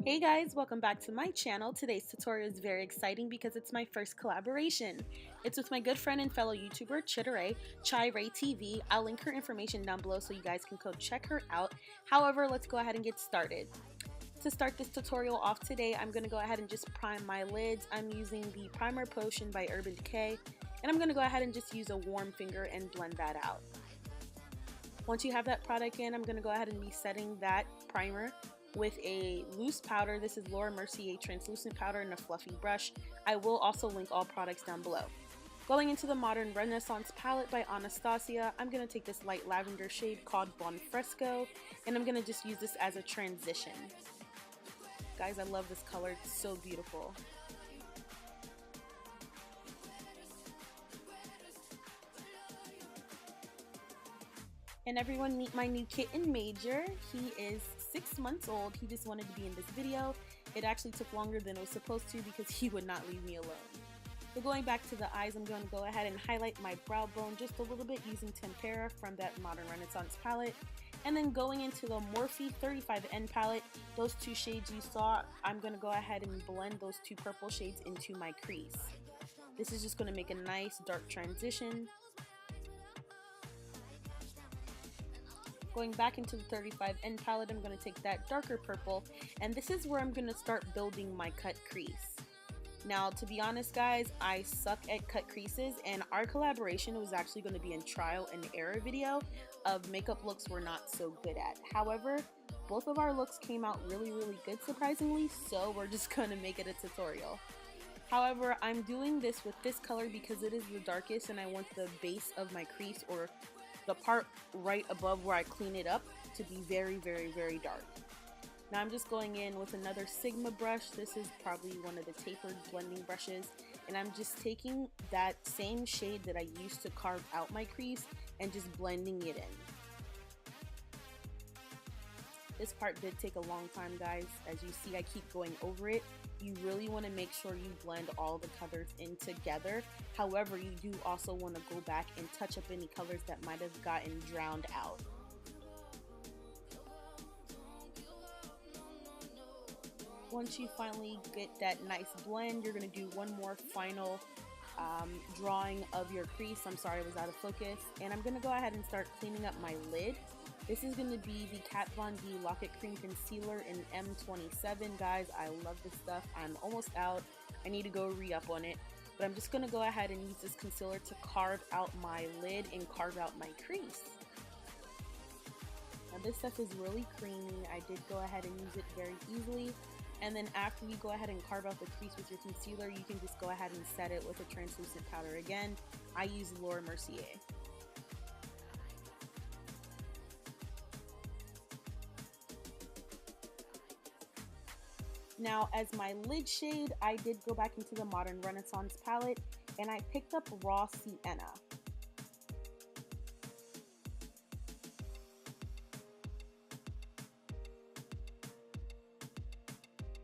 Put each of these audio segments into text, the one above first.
Hey guys, welcome back to my channel. Today's tutorial is very exciting because it's my first collaboration. It's with my good friend and fellow YouTuber Chidere, Chidere TV. I'll link her information down below so you guys can go check her out. However, let's go ahead and get started. To start this tutorial off today, I'm going to go ahead and just prime my lids. I'm using the Primer Potion by Urban Decay, and I'm going to go ahead and just use a warm finger and blend that out. Once you have that product in, I'm going to go ahead and be setting that primer with a loose powder. This is Laura Mercier translucent powder and a fluffy brush. I will also link all products down below. Going into the Modern Renaissance palette by Anastasia, I'm going to take this light lavender shade called Buon Fresco, and I'm going to just use this as a transition. Guys, I love this color. It's so beautiful. And everyone, meet my new kitten, Major. He is 6 months old. He just wanted to be in this video. It actually took longer than it was supposed to because he would not leave me alone. So going back to the eyes, I'm going to go ahead and highlight my brow bone just a little bit using Tempera from that Modern Renaissance palette. And then going into the Morphe 35N palette, those two shades you saw, I'm going to go ahead and blend those two purple shades into my crease. This is just going to make a nice dark transition. Going back into the 35N palette, I'm going to take that darker purple, and this is where I'm going to start building my cut crease. Now, to be honest guys, I suck at cut creases, and our collaboration was actually going to be a trial and error video of makeup looks we're not so good at. However, both of our looks came out really good surprisingly, so we're just going to make it a tutorial. However, I'm doing this with this color because it is the darkest and I want the base of my crease, or the part right above where I clean it up, to be very dark. Now I'm just going in with another Sigma brush. This is probably one of the tapered blending brushes, and I'm just taking that same shade that I used to carve out my crease and just blending it in. This part did take a long time, guys. As you see, I keep going over it. You really want to make sure you blend all the colors in together. However, you do also want to go back and touch up any colors that might have gotten drowned out. Once you finally get that nice blend, you're going to do one more final drawing of your crease. I'm sorry, I was out of focus. And I'm going to go ahead and start cleaning up my lid. This is going to be the Kat Von D Lock-It Cream Concealer in M27. Guys, I love this stuff. I'm almost out. I need to go re-up on it. But I'm just going to go ahead and use this concealer to carve out my lid and carve out my crease. Now this stuff is really creamy. I did go ahead and use it very easily. And then after you go ahead and carve out the crease with your concealer, you can just go ahead and set it with a translucent powder. Again, I use Laura Mercier. Now, as my lid shade, I did go back into the Modern Renaissance palette and I picked up Raw Sienna.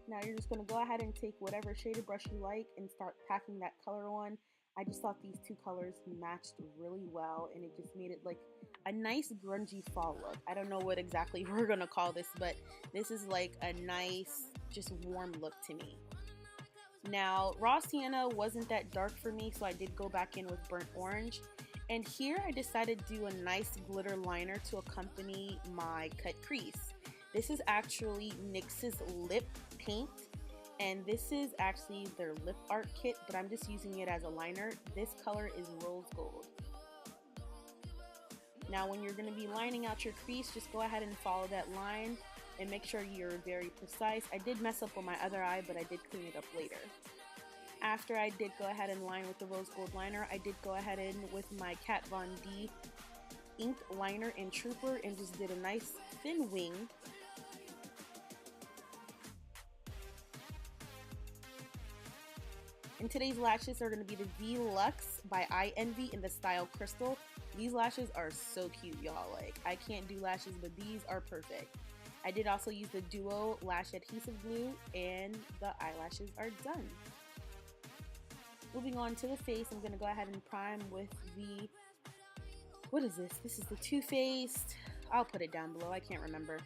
Now you're just going to go ahead and take whatever shaded brush you like and start packing that color on. I just thought these two colors matched really well, and it just made it like a nice grungy fall look. I don't know what exactly we're going to call this, but this is like a nice, just warm look to me. Now, Raw Sienna wasn't that dark for me, so I did go back in with Burnt Orange. And here I decided to do a nice glitter liner to accompany my cut crease. This is actually NYX's lip paint, and this is actually their lip art kit, but I'm just using it as a liner. This color is Rose Gold. Now when you're going to be lining out your crease, just go ahead and follow that line and make sure you're very precise. I did mess up on my other eye, but I did clean it up later. After I did go ahead and line with the Rose Gold liner, I did go ahead in with my Kat Von D ink liner and Trooper and just did a nice thin wing. And today's lashes are going to be the V-Lux by I Envy in the style Crystal. These lashes are so cute, y'all. Like, I can't do lashes, but these are perfect. I did also use the Duo Lash Adhesive Glue, and the eyelashes are done. Moving on to the face, I'm going to go ahead and prime with the, what is this? This is the Too Faced, I'll put it down below, I can't remember.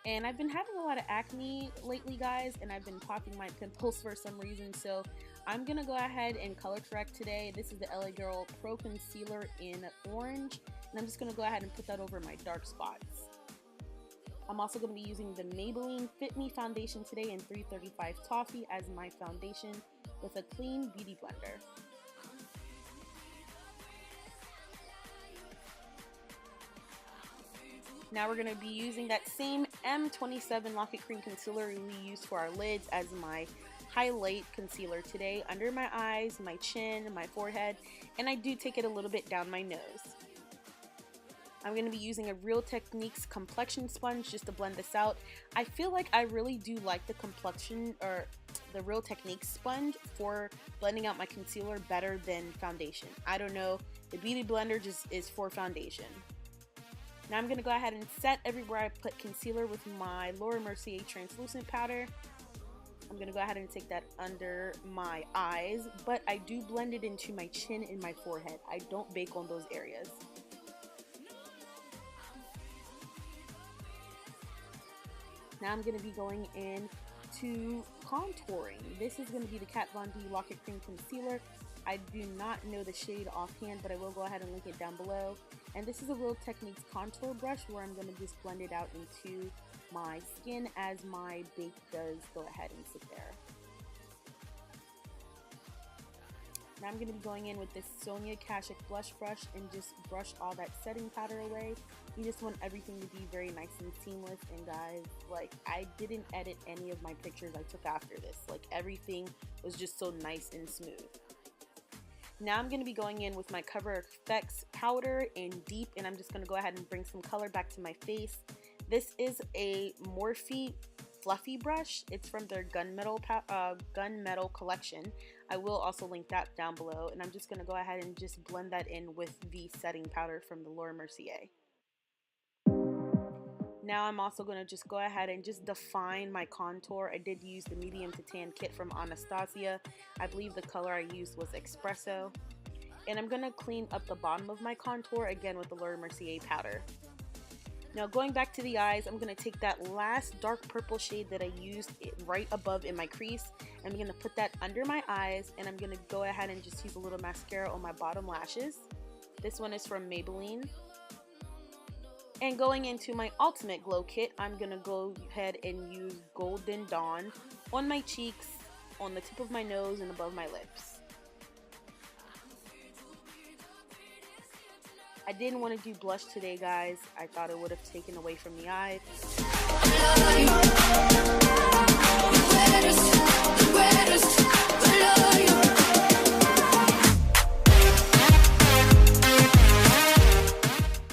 And I've been having a lot of acne lately, guys, and I've been popping my pimples for some reason, so I'm gonna go ahead and color correct today. This is the LA Girl Pro Concealer in orange, and I'm just gonna go ahead and put that over my dark spots. I'm also gonna be using the Maybelline Fit Me foundation today in 335 Toffee as my foundation with a clean beauty blender. Now we're going to be using that same M27 Lock-It Cream Concealer we used for our lids as my highlight concealer today under my eyes, my chin, my forehead, and I do take it a little bit down my nose. I'm going to be using a Real Techniques Complexion sponge just to blend this out. I feel like I really do like the Complexion or the Real Techniques sponge for blending out my concealer better than foundation. I don't know, the Beauty Blender just is for foundation. Now I'm going to go ahead and set everywhere I put concealer with my Laura Mercier translucent powder. I'm going to go ahead and take that under my eyes, but I do blend it into my chin and my forehead. I don't bake on those areas. Now I'm going to be going in to contouring. This is going to be the Kat Von D Lock-It Cream Concealer. I do not know the shade offhand, but I will go ahead and link it down below. And this is a Real Techniques contour brush where I'm going to just blend it out into my skin as my bake does go ahead and sit there. Now I'm going to be going in with this Sonia Kashuk blush brush and just brush all that setting powder away. You just want everything to be very nice and seamless. And guys, like, I didn't edit any of my pictures I took after this. Like, everything was just so nice and smooth. Now I'm going to be going in with my Cover FX powder in Deep, and I'm just going to go ahead and bring some color back to my face. This is a Morphe fluffy brush. It's from their Gunmetal collection. I will also link that down below, and I'm just going to go ahead and just blend that in with the setting powder from the Laura Mercier. Now I'm also going to just go ahead and just define my contour. I did use the medium to tan kit from Anastasia. I believe the color I used was Espresso. And I'm going to clean up the bottom of my contour again with the Laura Mercier powder. Now going back to the eyes, I'm going to take that last dark purple shade that I used right above in my crease. I'm going to put that under my eyes, and I'm going to go ahead and just use a little mascara on my bottom lashes. This one is from Maybelline. And going into my Ultimate Glow Kit, I'm going to go ahead and use Golden Dawn on my cheeks, on the tip of my nose, and above my lips. I didn't want to do blush today, guys. I thought it would have taken away from the eye.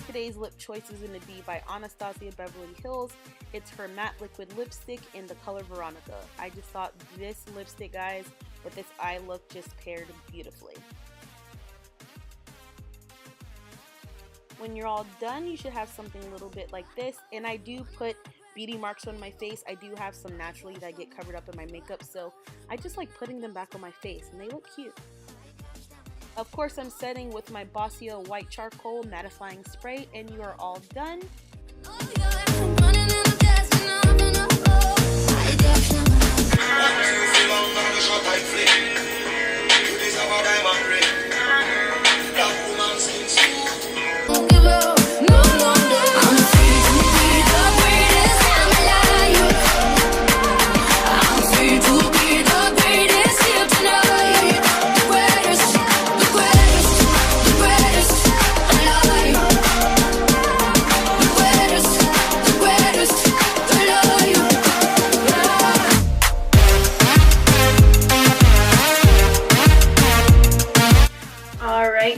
Today's lip choice is going to be by Anastasia Beverly Hills. It's her matte liquid lipstick in the color Veronica. I just thought this lipstick, guys, with this eye look just paired beautifully. When you're all done, you should have something a little bit like this. And I do put beauty marks on my face. I do have some naturally that get covered up in my makeup, so I just like putting them back on my face, and they look cute. Of course, I'm setting with my Bossio White Charcoal Mattifying Spray, and you are all done.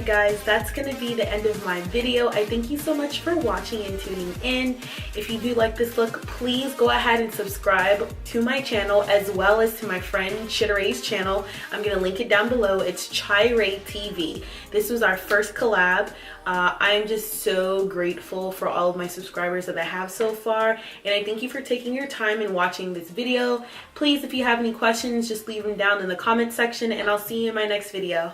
Guys, that's gonna be the end of my video. I thank you so much for watching and tuning in. If you do like this look, please go ahead and subscribe to my channel as well as to my friend Chidere's channel. I'm gonna link it down below. It's Chidere TV. This was our first collab. I'm just so grateful for all of my subscribers that I have so far, and I thank you for taking your time and watching this video. Please, if you have any questions, just leave them down in the comment section, and I'll see you in my next video.